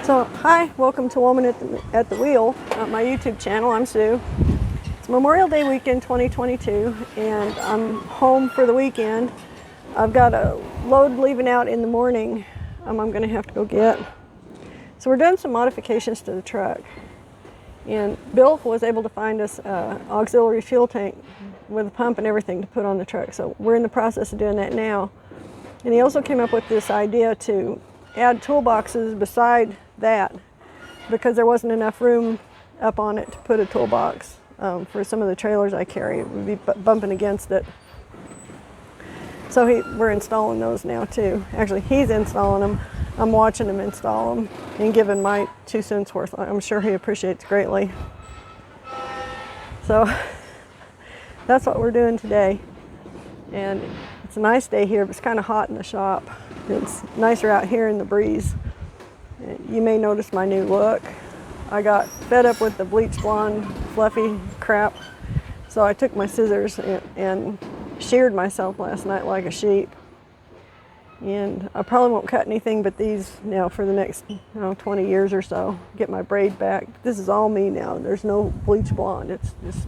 So, hi, welcome to Woman at the Wheel, my YouTube channel. I'm Sue. It's Memorial Day weekend 2022, and I'm home for the weekend. I've got a load leaving out in the morning I'm going to have to go get. So we're doing some modifications to the truck. And Bill was able to find us an auxiliary fuel tank with a pump and everything to put on the truck. So we're in the process of doing that now. And he also came up with this idea to add toolboxes beside that because there wasn't enough room up on it to put a toolbox. For some of the trailers I carry, it would be bumping against it. So we're installing those now too. Actually, he's installing them. I'm watching him install them and giving my 2 cents worth. I'm sure he appreciates greatly. So that's what we're doing today. And it's a nice day here, but it's kind of hot in the shop. It's nicer out here in the breeze. You may notice my new look. I got fed up with the bleach blonde fluffy crap, so I took my scissors and sheared myself last night like a sheep. And I probably won't cut anything but these now for the next 20 years or so, get my braid back. This is all me now. There's no bleach blonde. It's just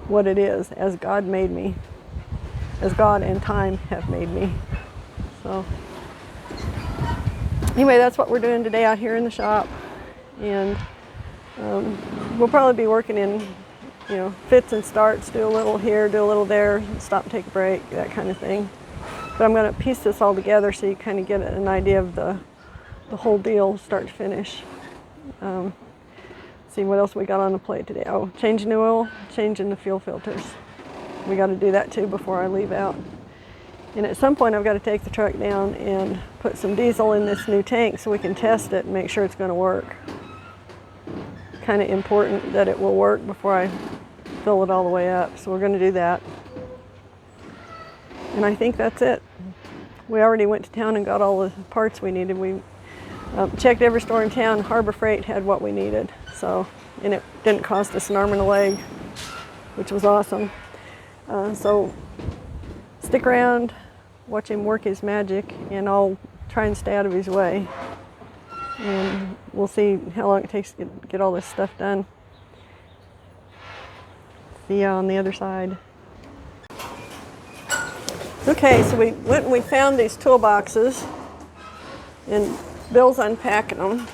what it is, as God made me, as God and time have made me. So anyway, that's what we're doing today out here in the shop. And we'll probably be working in, fits and starts, do a little here, do a little there, stop and take a break, that kind of thing. But I'm going to piece this all together so you kind of get an idea of the whole deal, start to finish. See what else we got on the plate today. Oh, changing the oil, changing the fuel filters. We got to do that too before I leave out. And at some point I've got to take the truck down and put some diesel in this new tank so we can test it and make sure it's going to work. Kind of important that it will work before I fill it all the way up. So we're going to do that. And I think that's it. We already went to town and got all the parts we needed. We checked every store in town. Harbor Freight had what we needed. And it didn't cost us an arm and a leg, which was awesome. So stick around, watch him work his magic, and I'll try and stay out of his way. And we'll see how long it takes to get all this stuff done. See you on the other side. Okay, so we went and we found these toolboxes, and Bill's unpacking them.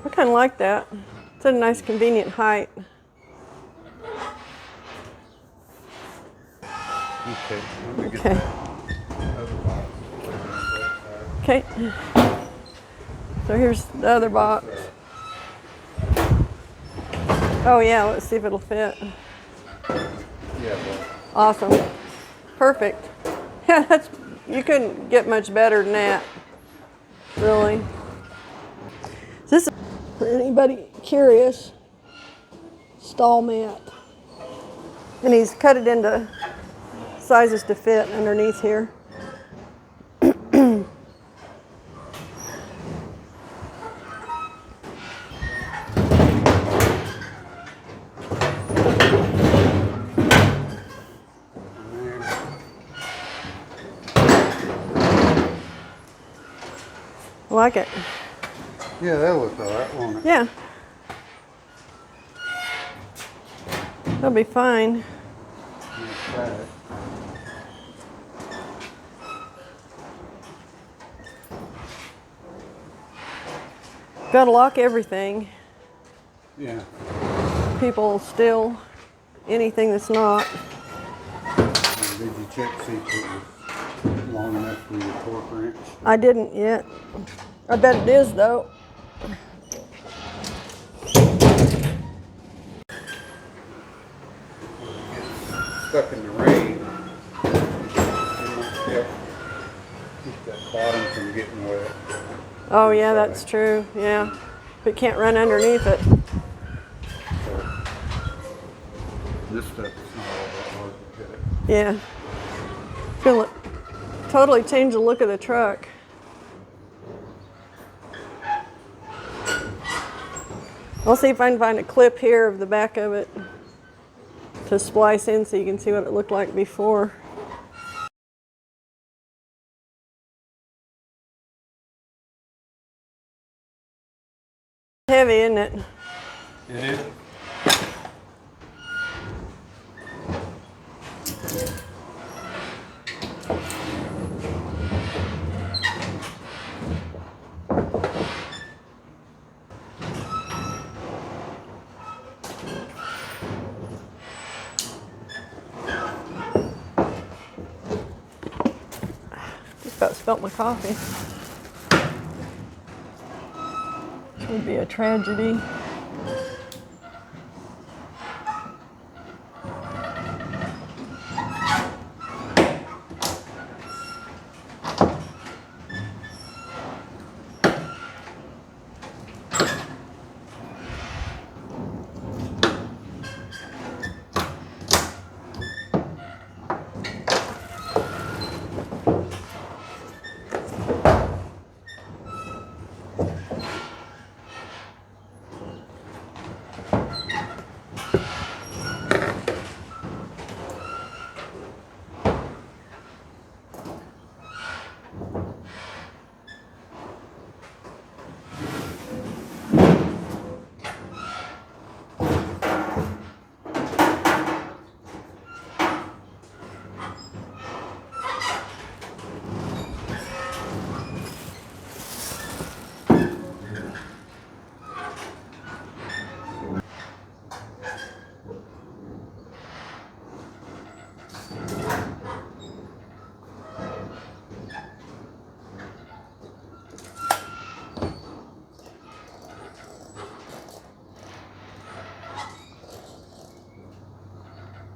I kind of like that. It's at a nice convenient height. Okay. Okay. So here's the other box. Oh yeah, let's see if it'll fit. Awesome. Perfect. Yeah, you couldn't get much better than that. Really. This is, for anybody curious, stall mat. And he's cut it into sizes to fit underneath here. I like it. Yeah, that looks all right, won't it? Yeah. That'll be fine. Try it. Gotta lock everything. Yeah. People steal anything that's not. Did you check to see if it was long enough for your torque wrench? I didn't yet. I bet it is though. Stuck in the rain. Keep that bottom from getting wet. Oh yeah, that's true. Yeah, but can't run underneath it. So, this stuff is not all that hard to get it. Yeah. It's gonna totally change the look of the truck. I'll see if I can find a clip here of the back of it to splice in so you can see what it looked like before. Heavy, isn't it? It is. Just about spilt my coffee. This would be a tragedy.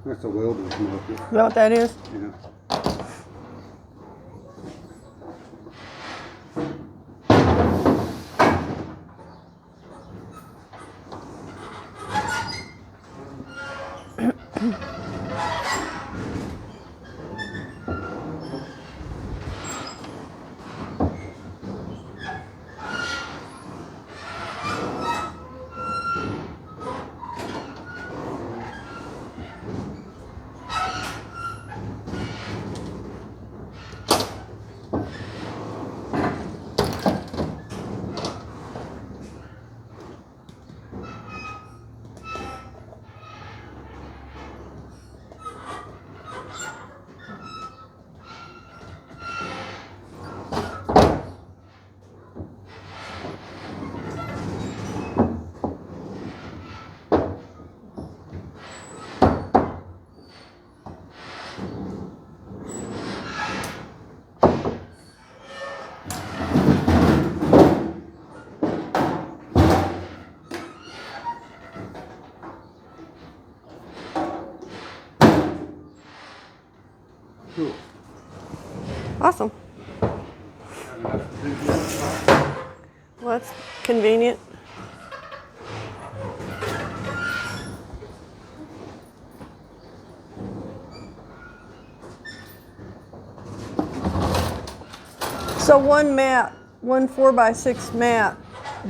That's a welder's marker. Is that what that is? Yeah. Cool. Awesome. Well, that's convenient. So one mat, one 4x6 mat,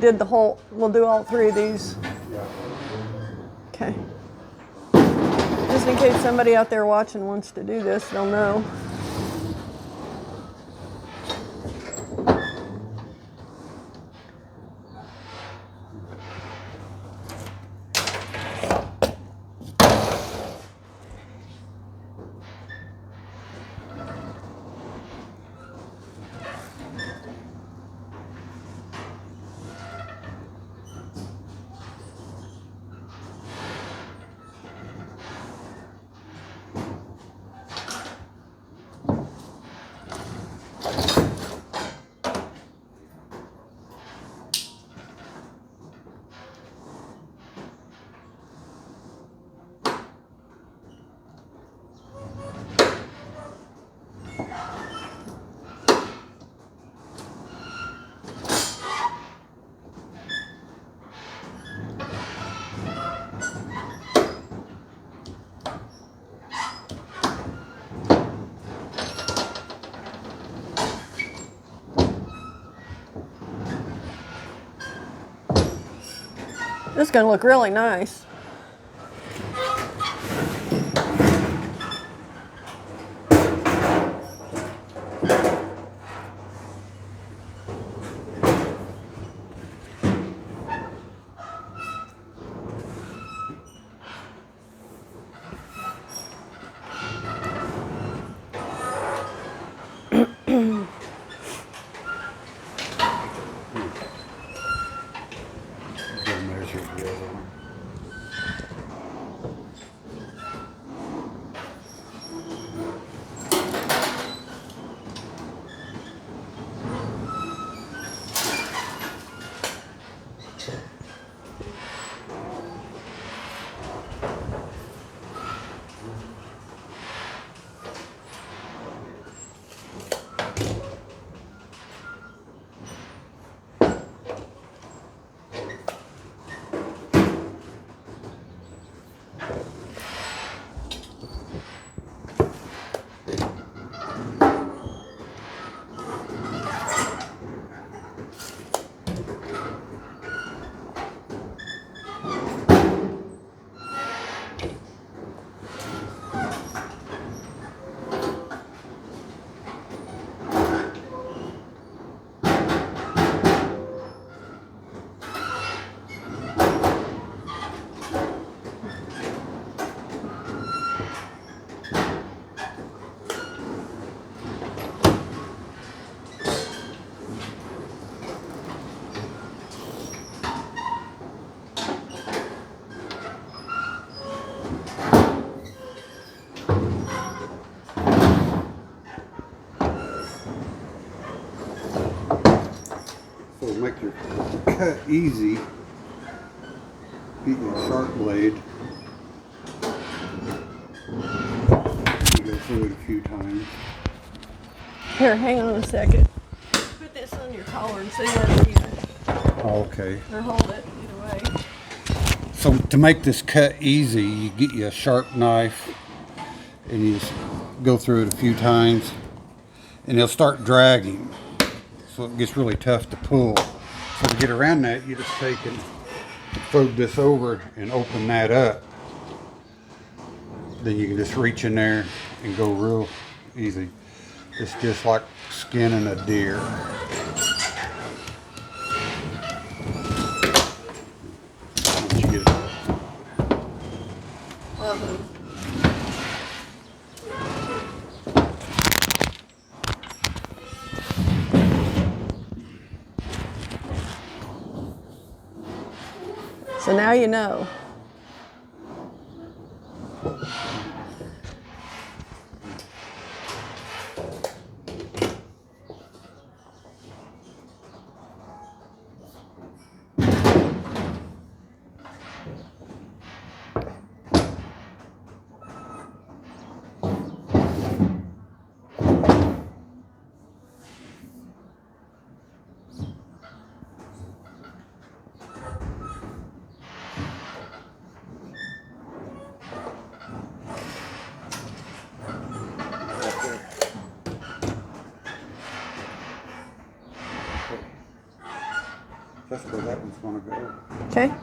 did the whole, we'll do all three of these. Yeah. Okay. Just in case somebody out there watching wants to do this, they'll know. This is going to look really nice. Measure the other one. So to make your cut easy, get your sharp blade. You go through it a few times. Here, hang on a second. Put this on your collar and see where you Okay. or hold it either way. So to make this cut easy, you get you a sharp knife and you just go through it a few times and it'll start dragging. So it gets really tough to pull. So to get around that, you just take and fold this over and open that up. Then you can just reach in there and go real easy. It's just like skinning a deer. Once you get it. So now you know. That's where that one's going to go. Okay. Now,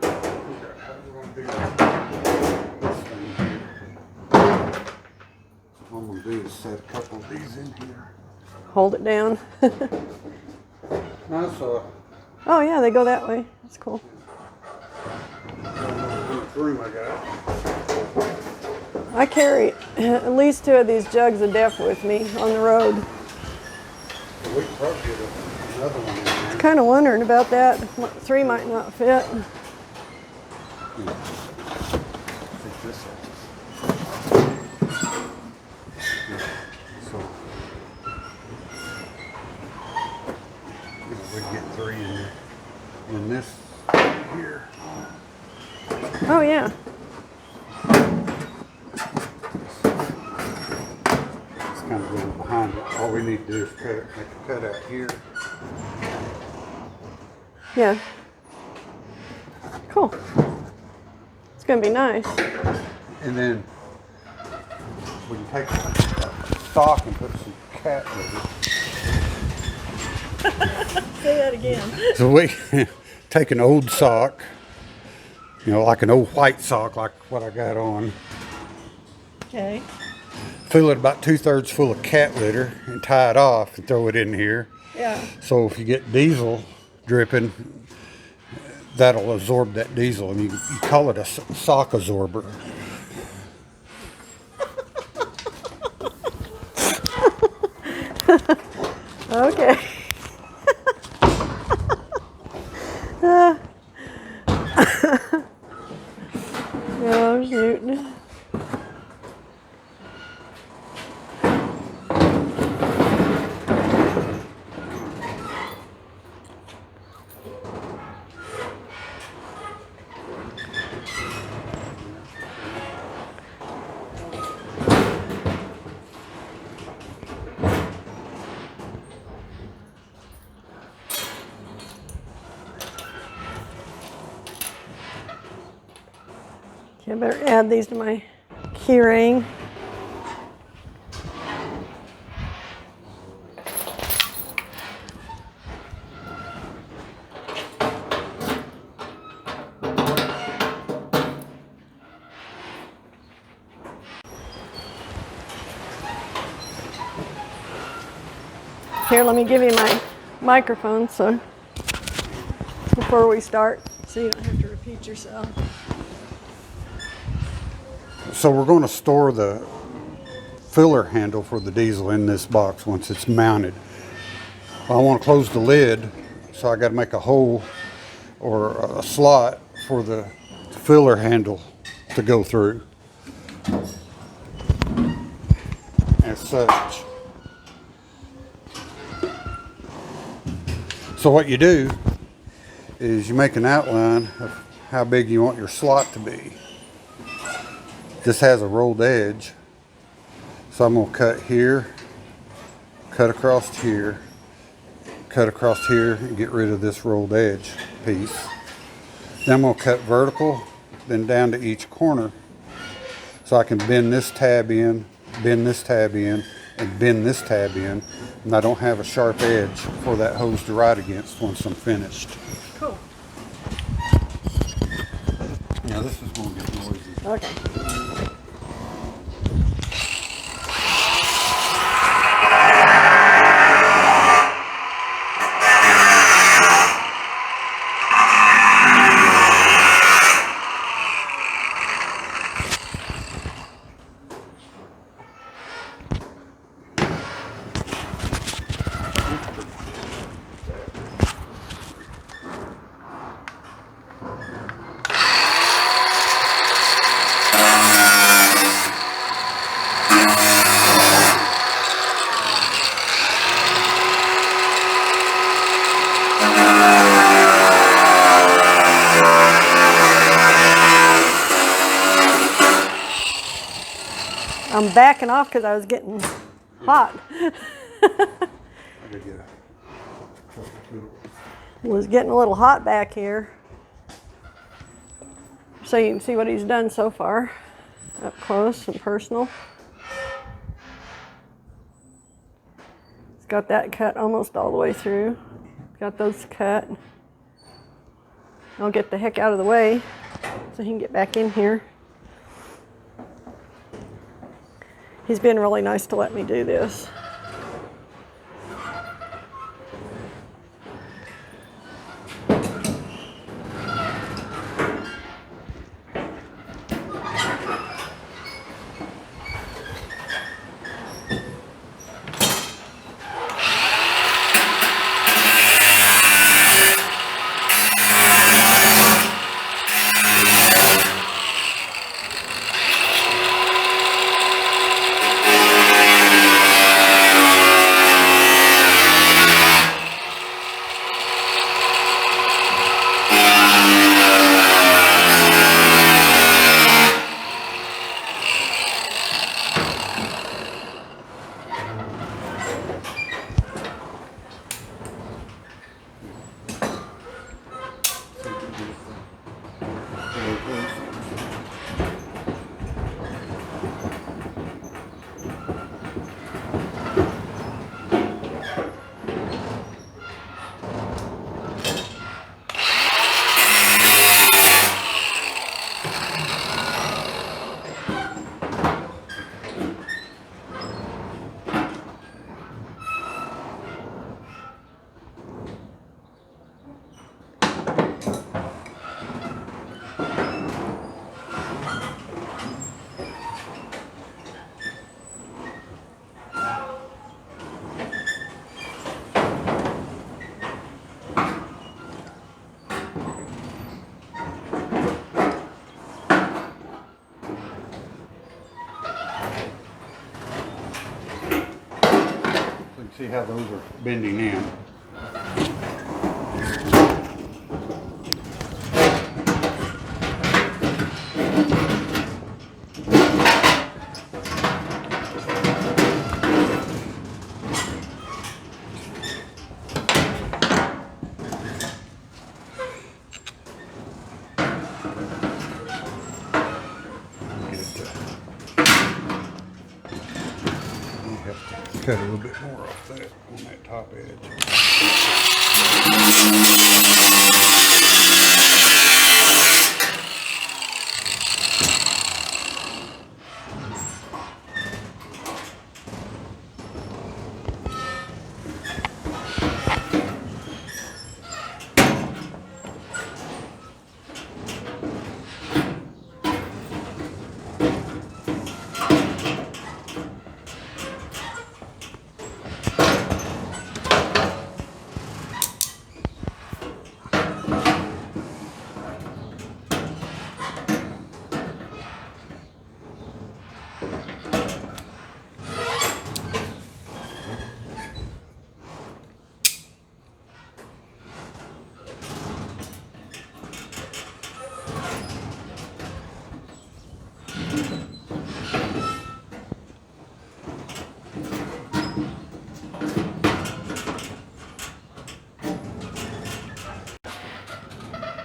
how do we want to do this thing here? So what I'm going to do is set a couple of these in here. Hold it down. Now, so Oh yeah, they go that way. That's cool. how much room I got. I carry at least 2 of these jugs of Def with me on the road. We could probably get another one in there. Kind of wondering about that. 3 might not fit. Take this off. So, we'd get 3 in this here. Oh yeah. It's kind of going behind it. All we need to do is cut it, make a cut out here. Yeah. Cool. It's gonna be nice. And then we can take a stock and put some cat with it. Say that again. So we take an old sock, you know, like an old white sock, like what I got on. Okay. Fill it about 2/3 full of cat litter and tie it off and throw it in here. Yeah. So if you get diesel dripping, that'll absorb that diesel, and you call it a sock absorber. Okay. Oh, shoot. Okay, I better add these to my key ring. Here, let me give you my microphone so before we start, so you don't have to repeat yourself. So we're going to store the filler handle for the diesel in this box once it's mounted. I want to close the lid, so I got to make a hole or a slot for the filler handle to go through. As such. So what you do is you make an outline of how big you want your slot to be. This has a rolled edge, so I'm going to cut here, cut across here, cut across here, and get rid of this rolled edge piece. Then I'm going to cut vertical, then down to each corner, so I can bend this tab in, bend this tab in, and bend this tab in, and I don't have a sharp edge for that hose to ride against once I'm finished. Cool. Yeah, this is going to get noisy. Okay. I'm backing off because I was getting hot. Was getting a little hot back here. So you can see what he's done so far, up close and personal. He's got that cut almost all the way through. Got those cut. I'll get the heck out of the way so he can get back in here. He's been really nice to let me do this. See how those are bending in. Cut a little bit more off that on that top edge.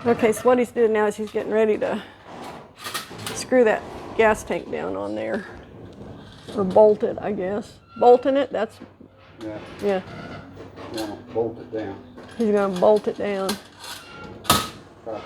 Okay, so what he's doing now is he's getting ready to screw that gas tank down on there. Or bolt it, I guess. Bolting it, that's, Yeah. yeah. Now bolt it down. He's gonna bolt it down. Copy.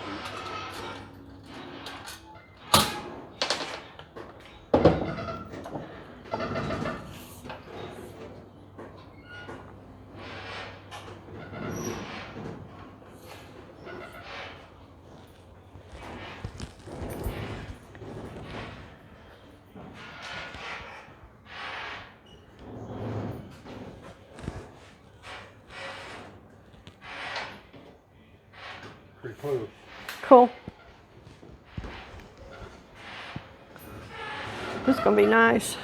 Pretty close. Cool. This is gonna be nice.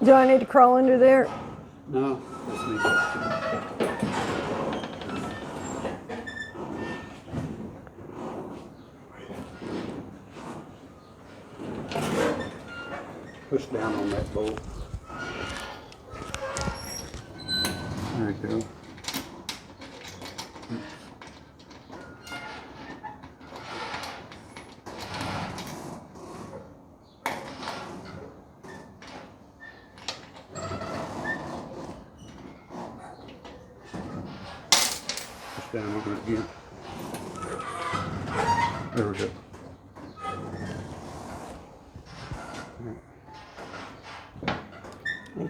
Do I need to crawl under there? No, just need to. Push down on that bolt. There you go. Push down on it again. There we go.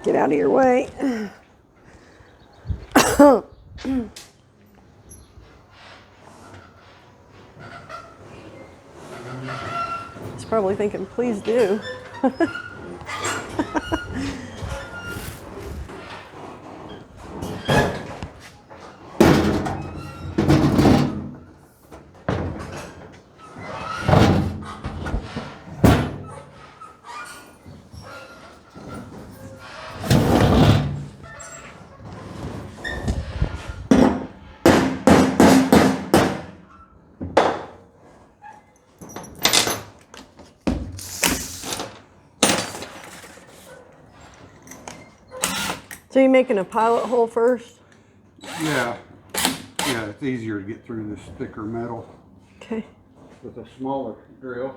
Get out of your way. He's probably thinking, please do. So you're making a pilot hole first? Yeah. Yeah, it's easier to get through this thicker metal Okay. with a smaller drill.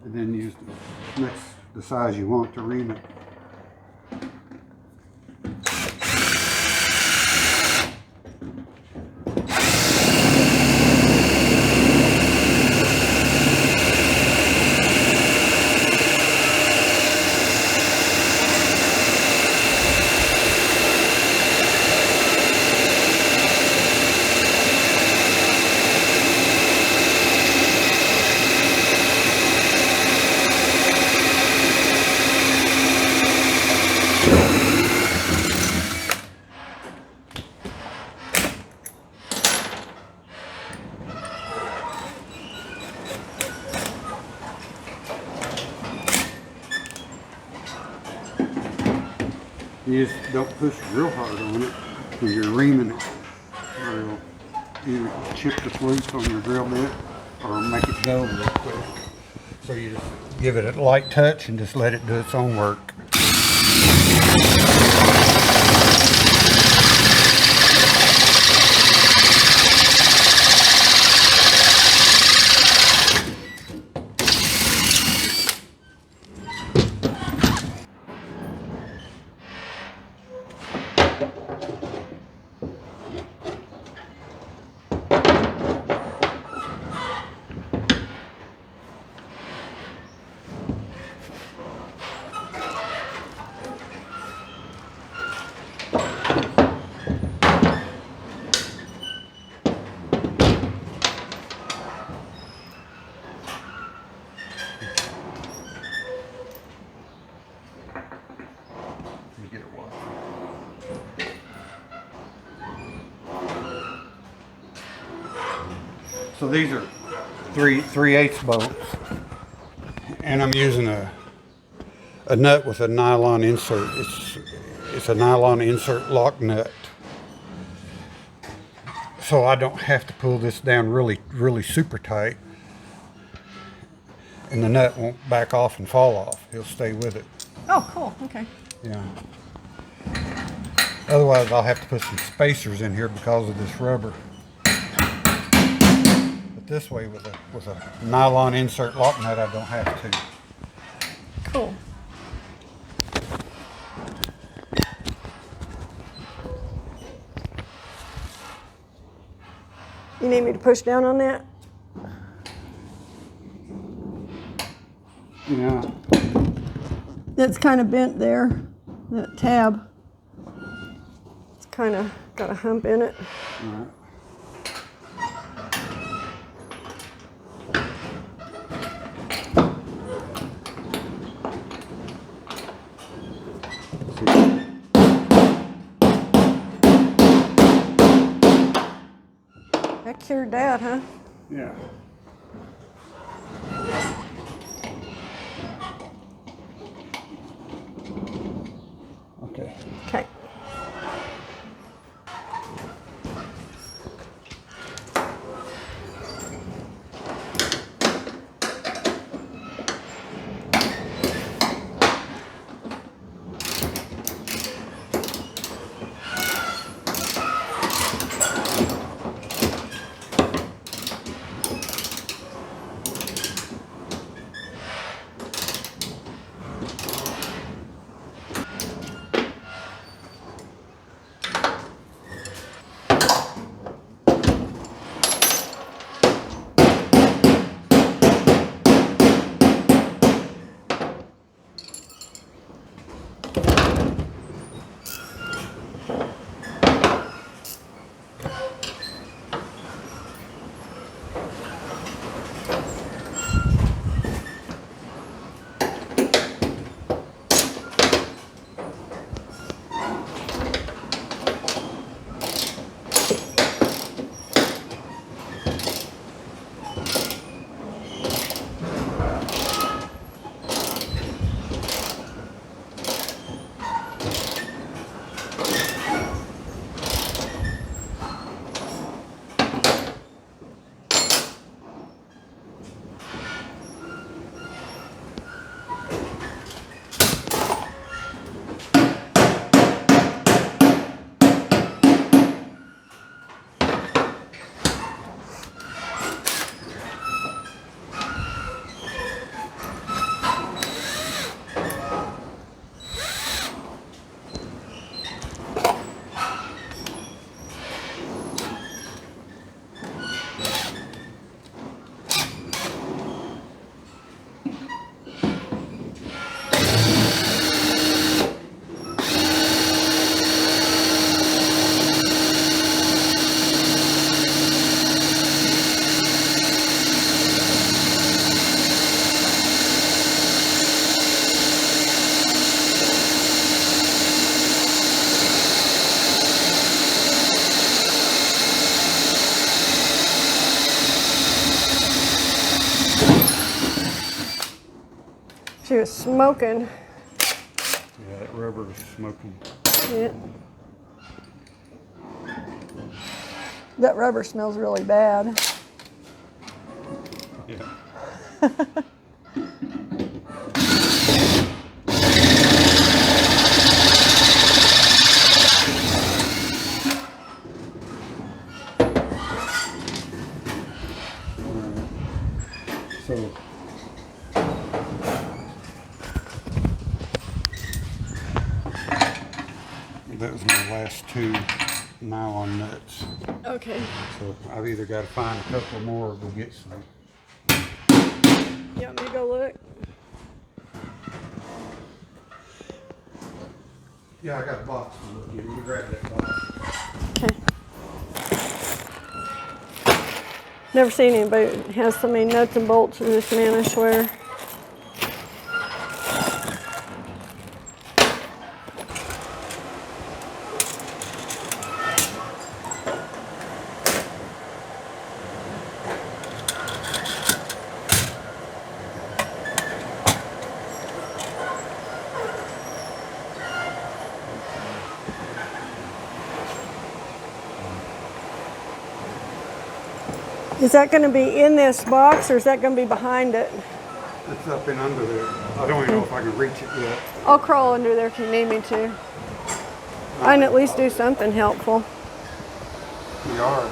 And then use the size you want to ream it. You just don't push real hard on it when you're reaming it, or it'll either chip the flutes on your drill bit or make it go real quick. So you just give it a light touch and just let it do its own work. Get it wide. So these are 3/8 bolts, and I'm using a nut with a nylon insert. It's a nylon insert lock nut, so I don't have to pull this down really super tight, and the nut won't back off and fall off. He'll stay with it. Oh, cool. Okay. Yeah. Otherwise, I'll have to put some spacers in here because of this rubber. But this way, with a nylon insert lock nut, I don't have to. Cool. You need me to push down on that? Yeah. It's kind of bent there, that tab. It's kind of got a hump in it. All right. That cured that, huh? Yeah. She was smoking. Yeah, that rubber is smoking. Yeah. That rubber smells really bad. Yeah. So that was my last two nylon nuts. Okay. So I've either got to find a couple more or go get some. You want me to go look? Yeah, I got a box to look in. You grab that box. Okay. Never seen anybody that has so many nuts and bolts in this man, I swear. Is that going to be in this box or is that going to be behind it? It's up and under there. I don't even know if I can reach it yet. I'll crawl under there if you need me to. I can at least do something helpful. We are.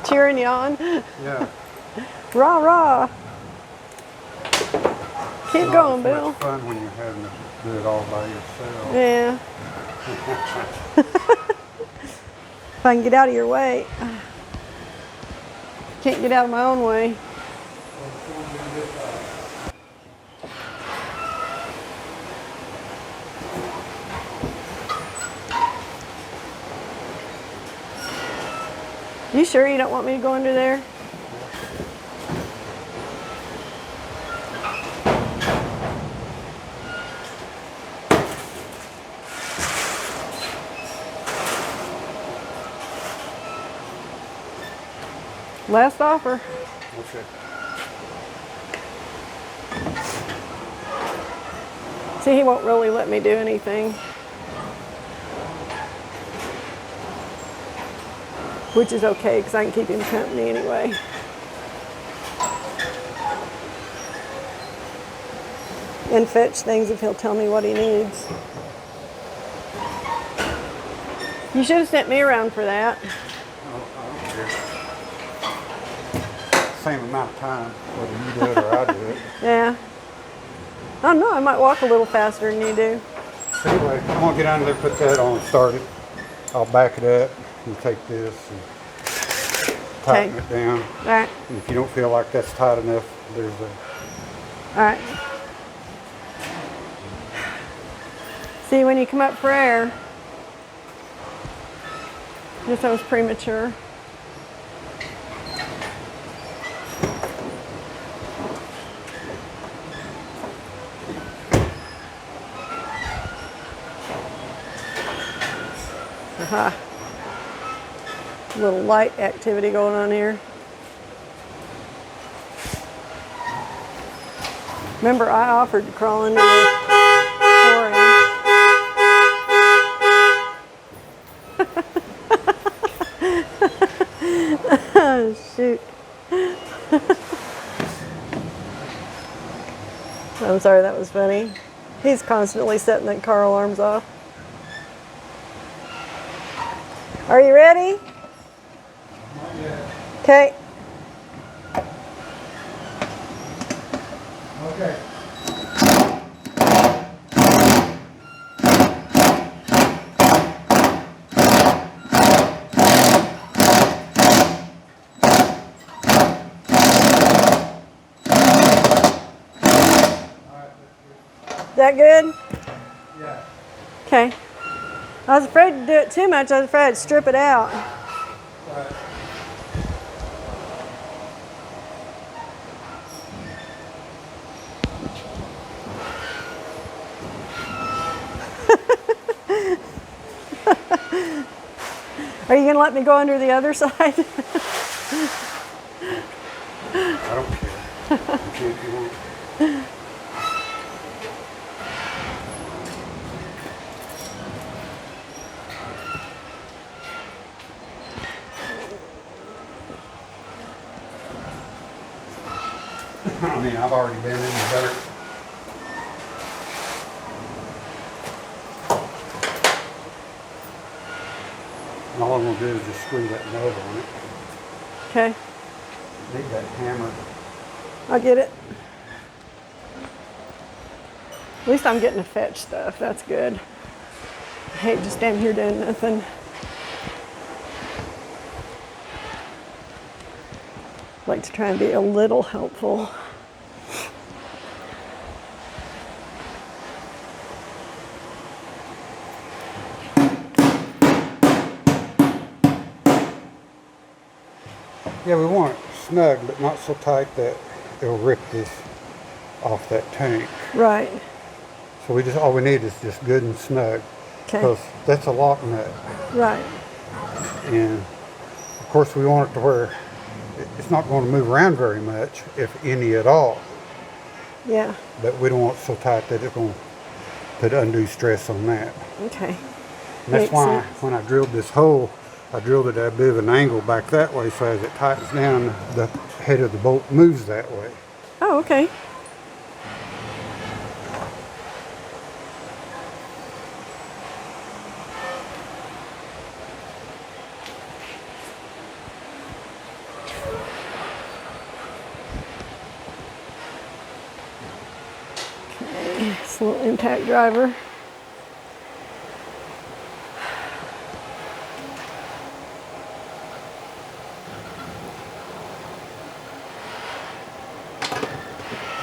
Cheering you on. Yeah. Rah, rah. Keep Not going, as Bill. much fun when you're having to do it all by yourself. Yeah. If I can get out of your way. Can't get out of my own way. You sure you don't want me to go under there? Last offer. Okay. See, he won't really let me do anything. Which is okay, because I can keep him company anyway. And fetch things if he'll tell me what he needs. You should have sent me around for that. Oh, I don't care. Same amount of time, whether you do it or I do it. Yeah. I don't know, I might walk a little faster than you do. Anyway, I'm gonna get under there, put that on, start it. I'll back it up and take this and tighten it down. All right. And if you don't feel like that's tight enough, there's a. All right. See, when you come up for air, guess I was premature. Aha. A little light activity going on here. Remember, I offered to crawl into the flooring. Oh, shoot. I'm sorry, that was funny. He's constantly setting the car alarms off. Are you ready? Okay. Okay. Is that good? Yeah. Okay. I was afraid to do it too much. I was afraid I'd strip it out. Right. Are you going to let me go under the other side? I don't care. You can't, you won't. And all I'm gonna do is just screw that nub on it. Okay, Need that hammer. I'll get it. At least I'm getting to fetch stuff. That's good. I hate just standing here doing nothing. I like to try and be a little helpful. Yeah, we want it snug, but not so tight that it'll rip this off that tank. Right. So we just, all we need is just good and snug. Okay. Because that's a lock nut. Right. And of course we want it to where it's not going to move around very much, if any at all. Yeah. But we don't want it so tight that it's going to put undue stress on that. Okay. And that's Makes why sense. when I drilled this hole, I drilled it at a bit of an angle back that way, so as it tightens down, the head of the bolt moves that way. Oh, okay. Okay, it's a little impact driver.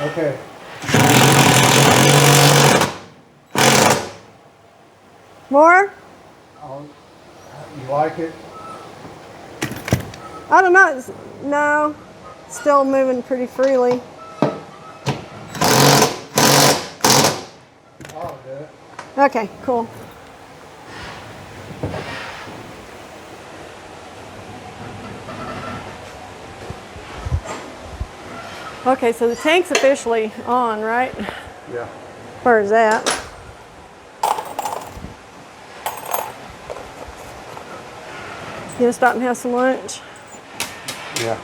Okay. More? You like it? I don't know. No, still moving pretty freely. I'll do it. Okay, cool. Okay, so the tank's officially on, right? Yeah. Where is that? You gonna stop and have some lunch? Yeah.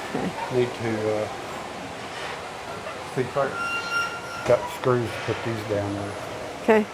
Okay. Need to see if I got screws to put these down there. Okay.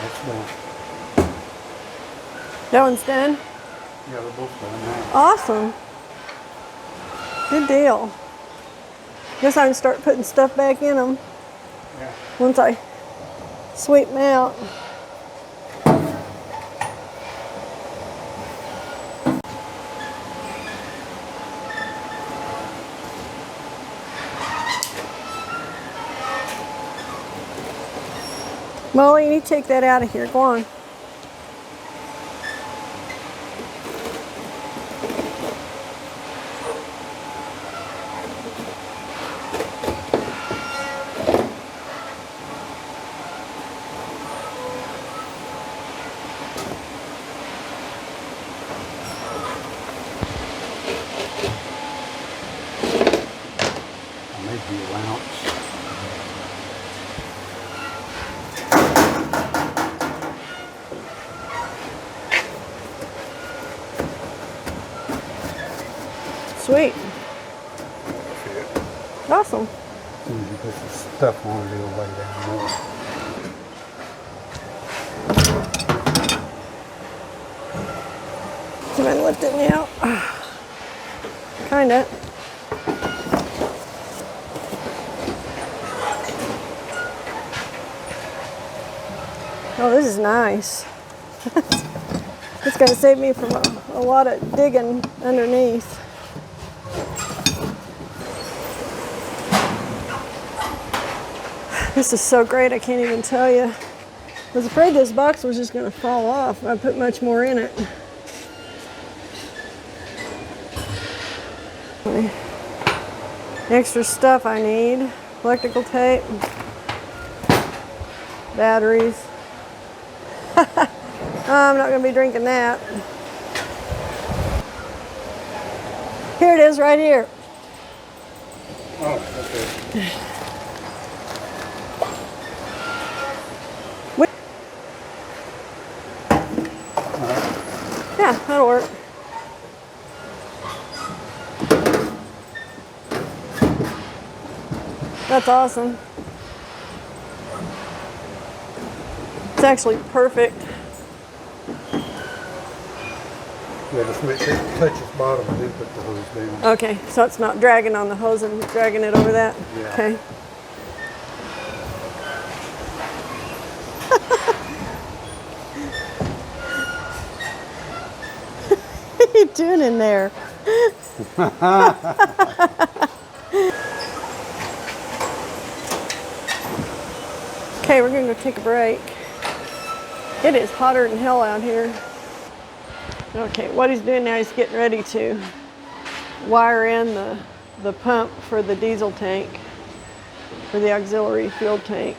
That's done. That one's done? Yeah, they're both done now. Awesome. Good deal. Guess I can start putting stuff back in them Yeah. once I sweep them out. Molly, you need to take that out of here. Go on. maybe an ounce. Sweet. Awesome. As soon as you put some stuff on it, it'll lay down more. Can I lift it now? Kinda. Oh, this is nice. It's gonna save me from a lot of digging underneath. This is so great, I can't even tell you. I was afraid this box was just gonna fall off. I put much more in it. Extra stuff I need. Electrical tape. Batteries. I'm not gonna be drinking that. Here it is right here. Oh, okay. Yeah, that'll work. That's awesome. It's actually perfect. Yeah, just make sure it touches bottom and then put the hose down. Okay, so it's not dragging on the hose and dragging it over that? Yeah. Okay. What are you doing in there? Okay, we're gonna go take a break. It is hotter than hell out here. Okay, what he's doing now, he's getting ready to wire in the pump for the diesel tank, for the auxiliary fuel tank.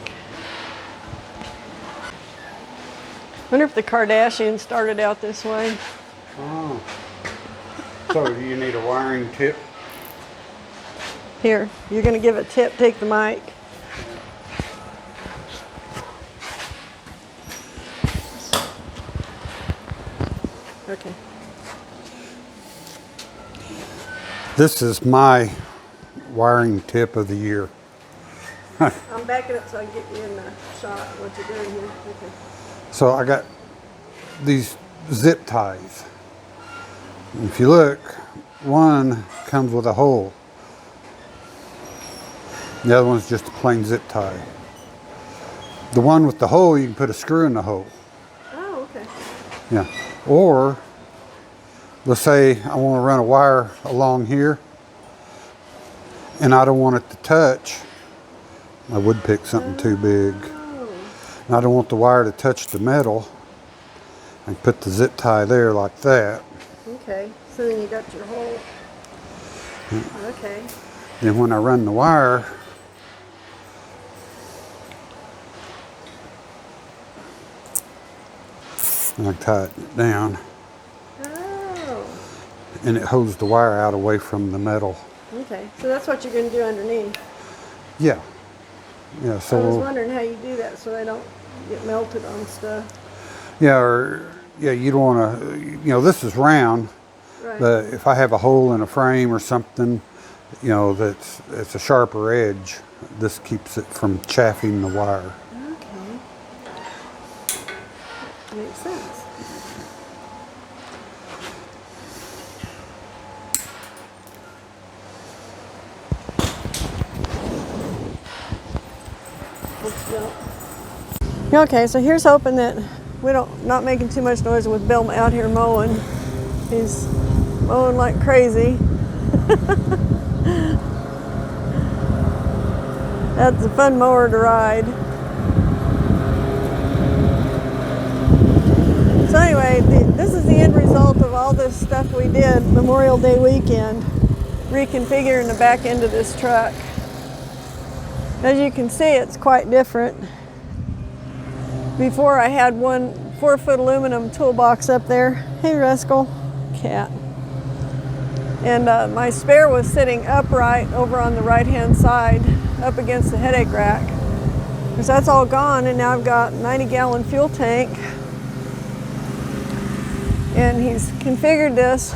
Wonder if the Kardashians started out this way. Oh. So do you need a wiring tip? Here, you're gonna give a tip, take the mic. Okay. This is my wiring tip of the year. I'm backing up so I can get you in the shot of what you're doing here. Okay. So I got these zip ties. If you look, one comes with a hole. The other one's just a plain zip tie. The one with the hole, you can put a screw in the hole. Oh, okay. Yeah. Or, let's say I want to run a wire along here and I don't want it to touch. I would pick something too big. And I don't want the wire to touch the metal. I can put the zip tie there like that. Okay, so then you got your hole. Okay. Then when I run the wire, I tie it down Oh. and it holds the wire out away from the metal. Okay, so that's what you're going to do underneath. Yeah. Yeah, I was so, wondering how you do that so they don't get melted on stuff. yeah, or, yeah, you don't want to, you know, this is round, Right. but if I have a hole in a frame or something, you know, it's a sharper edge, this keeps it from chaffing the wire. Okay. Makes sense. Okay, so here's hoping that we don't not making too much noise with Bill out here mowing. He's mowing like crazy. That's a fun mower to ride. So anyway, this is the end result of all this stuff we did Memorial Day weekend, reconfiguring the back end of this truck. As you can see, it's quite different. Before I had one 4-foot aluminum toolbox up there. Hey Rascal, cat. And my spare was sitting upright over on the right-hand side, up against the headache rack. So that's all gone, and now I've got a 90-gallon fuel tank. And he's configured this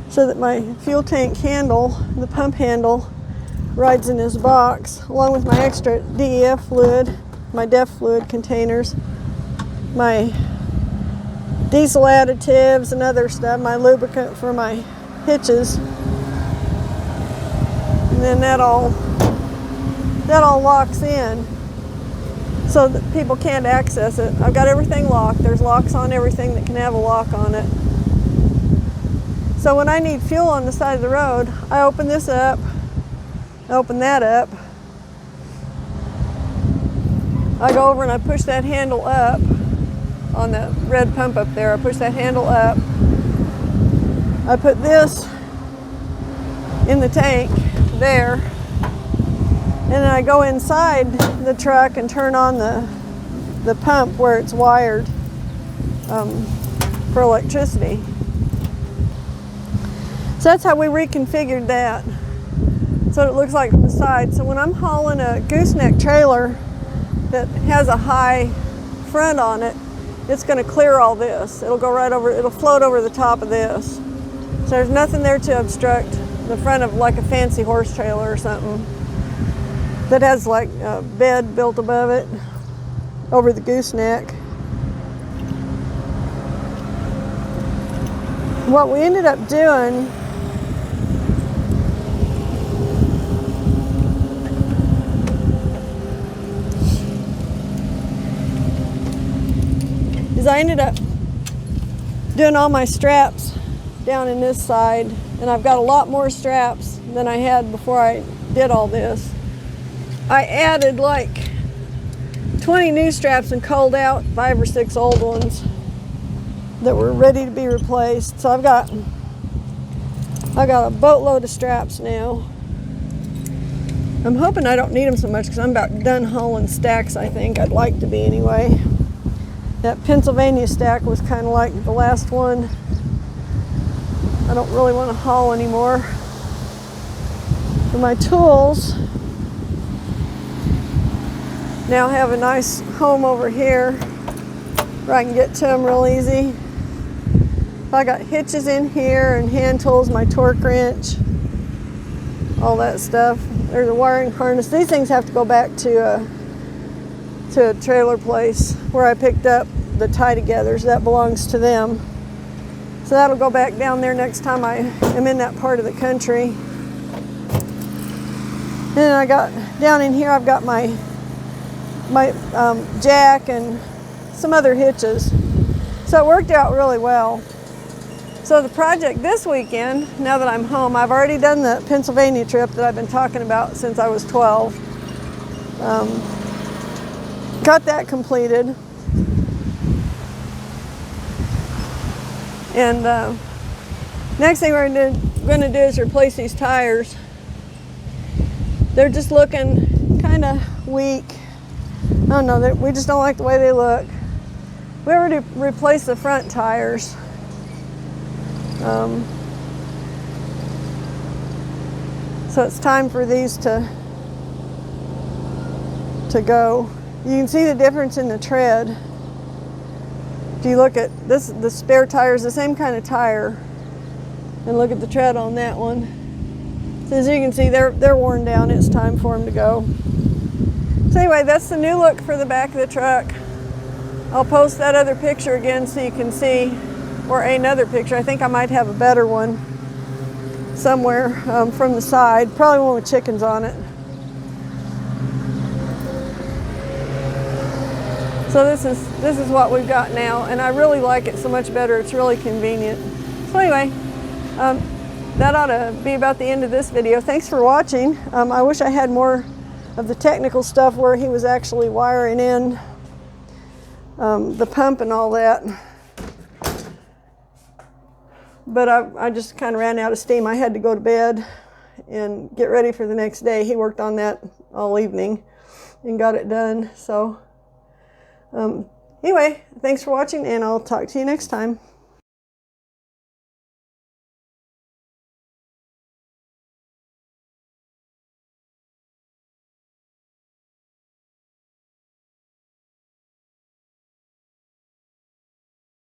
so that my fuel tank handle, the pump handle, rides in his box, along with my extra DEF fluid, my DEF fluid containers, my diesel additives and other stuff, my lubricant for my hitches. And then that all locks in so that people can't access it. I've got everything locked. There's locks on everything that can have a lock on it. So when I need fuel on the side of the road, I open this up, open that up. I go over and I push that handle up on the red pump up there. I push that handle up. I put this in the tank there. And then I go inside the truck and turn on the pump where it's wired for electricity. So that's how we reconfigured that. So it looks like from the side. So when I'm hauling a gooseneck trailer that has a high front on it, it's going to clear all this. It'll go right over, it'll float over the top of this. So there's nothing there to obstruct the front of like a fancy horse trailer or something that has like a bed built above it over the gooseneck. What we ended up doing is I ended up doing all my straps down in this side, and I've got a lot more straps than I had before I did all this. I added like 20 new straps and culled out 5 or 6 old ones that were ready to be replaced. So I've got a boatload of straps now. I'm hoping I don't need them so much because I'm about done hauling stacks, I think. I'd like to be anyway. That Pennsylvania stack was kind of like the last one. I don't really want to haul anymore. For my tools, now have a nice home over here where I can get to them real easy. I got hitches in here and hand tools, my torque wrench, all that stuff. There's a wiring harness. These things have to go back to a trailer place where I picked up the tie-togethers. That belongs to them. So that'll go back down there next time I am in that part of the country. And then I got down in here, I've got my jack and some other hitches. So it worked out really well. So the project this weekend, now that I'm home, I've already done the Pennsylvania trip that I've been talking about since I was 12. Got that completed. And next thing we're going to do is replace these tires. They're just looking kind of weak. I don't know, we just don't like the way they look. We already replaced the front tires. So it's time for these to go. You can see the difference in the tread. If you look at this, the spare tire is the same kind of tire, and look at the tread on that one. So as you can see, they're worn down. It's time for them to go. So anyway, that's the new look for the back of the truck. I'll post that other picture again so you can see, or another picture. I think I might have a better one somewhere from the side, probably one with chickens on it. So this is what we've got now, and I really like it so much better. It's really convenient. So anyway, that ought to be about the end of this video. Thanks for watching. I wish I had more of the technical stuff where he was actually wiring in the pump and all that. But I just kind of ran out of steam. I had to go to bed and get ready for the next day. He worked on that all evening and got it done. So anyway, thanks for watching, and I'll talk to you next time.